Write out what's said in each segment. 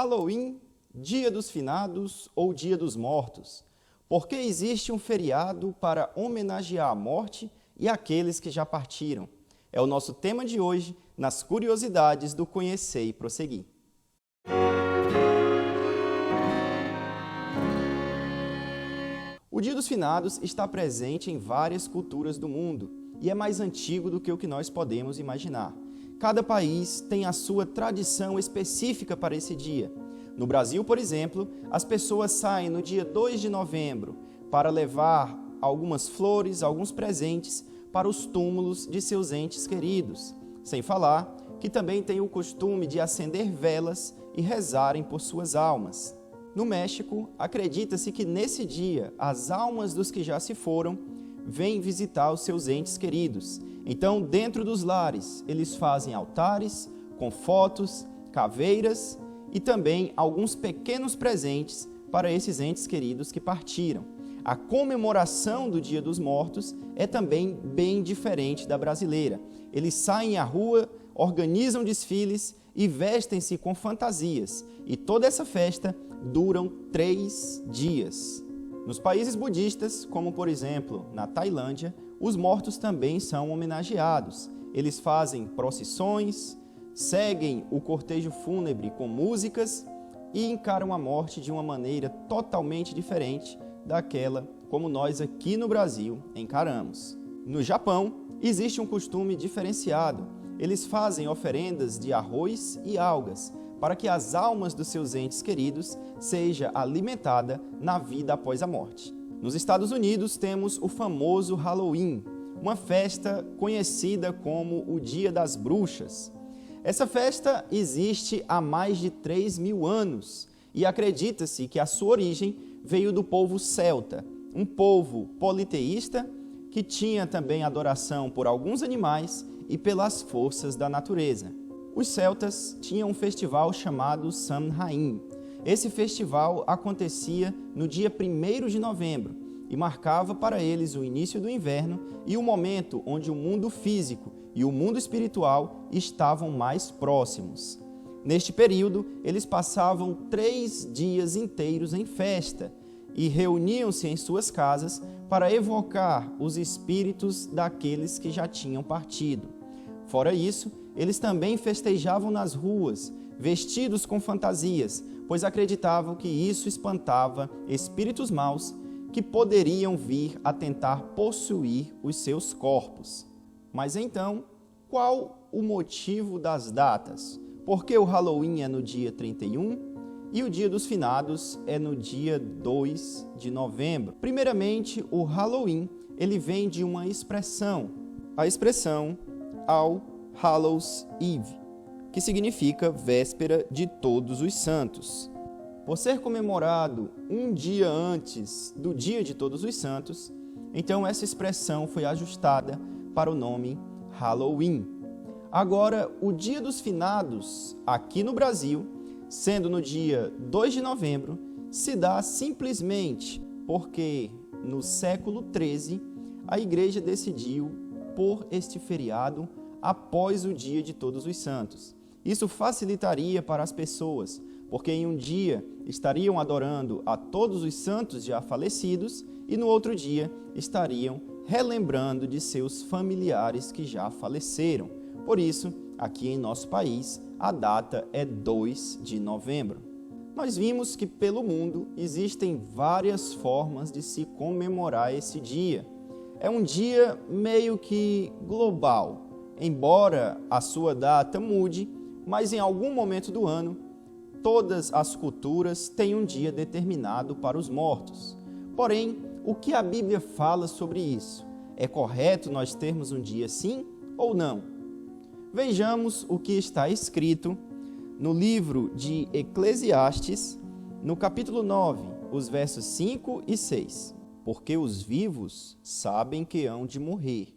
Halloween, Dia dos Finados ou Dia dos Mortos? Porque existe um feriado para homenagear a morte e aqueles que já partiram. É o nosso tema de hoje, nas curiosidades do Conhecer e Prosseguir. O Dia dos Finados está presente em várias culturas do mundo e é mais antigo do que o que nós podemos imaginar. Cada país tem a sua tradição específica para esse dia. No Brasil, por exemplo, as pessoas saem no dia 2 de novembro para levar algumas flores, alguns presentes para os túmulos de seus entes queridos. Sem falar que também tem o costume de acender velas e rezarem por suas almas. No México, acredita-se que nesse dia as almas dos que já se foram vêm visitar os seus entes queridos. Então, dentro dos lares, eles fazem altares com fotos, caveiras e também alguns pequenos presentes para esses entes queridos que partiram. A comemoração do Dia dos Mortos é também bem diferente da brasileira. Eles saem à rua, organizam desfiles e vestem-se com fantasias. E toda essa festa dura 3 dias. Nos países budistas, como por exemplo na Tailândia, os mortos também são homenageados. Eles fazem procissões, seguem o cortejo fúnebre com músicas e encaram a morte de uma maneira totalmente diferente daquela como nós aqui no Brasil encaramos. No Japão, existe um costume diferenciado. Eles fazem oferendas de arroz e algas para que as almas dos seus entes queridos seja alimentada na vida após a morte. Nos Estados Unidos temos o famoso Halloween, uma festa conhecida como o Dia das Bruxas. Essa festa existe há mais de 3.000 anos e acredita-se que a sua origem veio do povo celta, um povo politeísta que tinha também adoração por alguns animais e pelas forças da natureza. Os celtas tinham um festival chamado Samhain. Esse festival acontecia no dia 1º de novembro e marcava para eles o início do inverno e o momento onde o mundo físico e o mundo espiritual estavam mais próximos. Neste período, eles passavam 3 dias inteiros em festa e reuniam-se em suas casas para evocar os espíritos daqueles que já tinham partido. Fora isso, eles também festejavam nas ruas, vestidos com fantasias, pois acreditavam que isso espantava espíritos maus que poderiam vir a tentar possuir os seus corpos. Mas então, qual o motivo das datas? Por que o Halloween é no dia 31 e o Dia dos Finados é no dia 2 de novembro? Primeiramente, o Halloween ele vem de uma expressão, a expressão All Hallows Eve, que significa Véspera de Todos os Santos. Por ser comemorado um dia antes do Dia de Todos os Santos, então essa expressão foi ajustada para o nome Halloween. Agora, o Dia dos Finados, aqui no Brasil, sendo no dia 2 de novembro, se dá simplesmente porque no século XIII a Igreja decidiu pôr este feriado após o Dia de Todos os Santos. Isso facilitaria para as pessoas, porque em um dia estariam adorando a todos os santos já falecidos e no outro dia estariam relembrando de seus familiares que já faleceram. Por isso, aqui em nosso país, a data é 2 de novembro. Nós vimos que pelo mundo existem várias formas de se comemorar esse dia. É um dia meio que global, embora a sua data mude, mas em algum momento do ano, todas as culturas têm um dia determinado para os mortos. Porém, o que a Bíblia fala sobre isso? É correto nós termos um dia assim ou não? Vejamos o que está escrito no livro de Eclesiastes, no capítulo 9, os versos 5 e 6. Porque os vivos sabem que hão de morrer,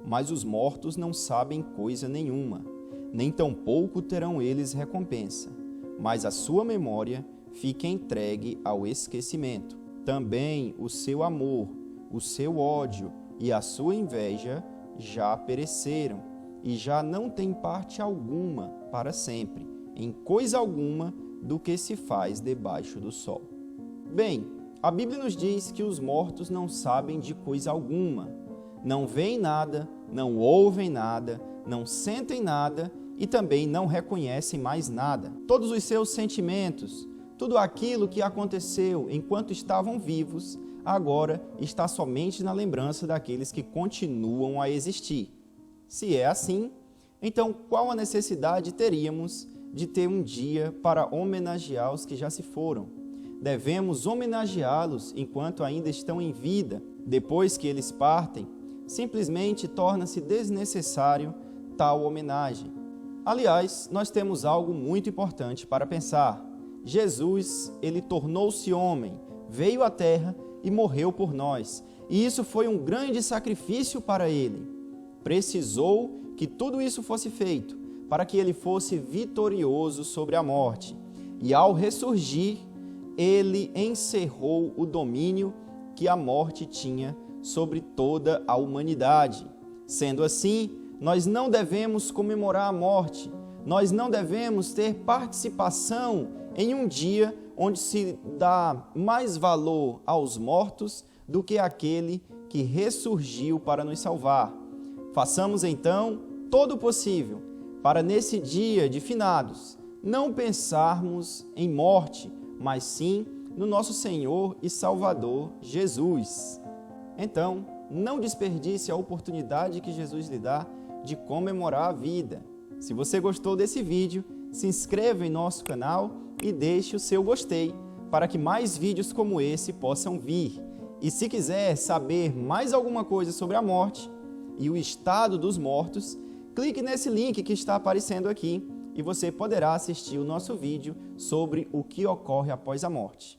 mas os mortos não sabem coisa nenhuma, nem tampouco terão eles recompensa, mas a sua memória fica entregue ao esquecimento. Também o seu amor, o seu ódio e a sua inveja já pereceram, e já não tem parte alguma para sempre, em coisa alguma do que se faz debaixo do sol. Bem, a Bíblia nos diz que os mortos não sabem de coisa alguma, não veem nada, não ouvem nada, não sentem nada e também não reconhecem mais nada. Todos os seus sentimentos, tudo aquilo que aconteceu enquanto estavam vivos, agora está somente na lembrança daqueles que continuam a existir. Se é assim, então qual a necessidade teríamos de ter um dia para homenagear os que já se foram? Devemos homenageá-los enquanto ainda estão em vida. Depois que eles partem, simplesmente torna-se desnecessário tal homenagem. Aliás, nós temos algo muito importante para pensar. Jesus, ele tornou-se homem, veio à terra e morreu por nós. E isso foi um grande sacrifício para ele. Precisou que tudo isso fosse feito para que ele fosse vitorioso sobre a morte. E ao ressurgir, ele encerrou o domínio que a morte tinha sobre toda a humanidade. Sendo assim, nós não devemos comemorar a morte, nós não devemos ter participação em um dia onde se dá mais valor aos mortos do que àquele que ressurgiu para nos salvar. Façamos então todo o possível para nesse dia de finados não pensarmos em morte, mas sim no nosso Senhor e Salvador Jesus. Então, não desperdice a oportunidade que Jesus lhe dá de comemorar a vida. Se você gostou desse vídeo, se inscreva em nosso canal e deixe o seu gostei, para que mais vídeos como esse possam vir. E se quiser saber mais alguma coisa sobre a morte e o estado dos mortos, clique nesse link que está aparecendo aqui e você poderá assistir o nosso vídeo sobre o que ocorre após a morte.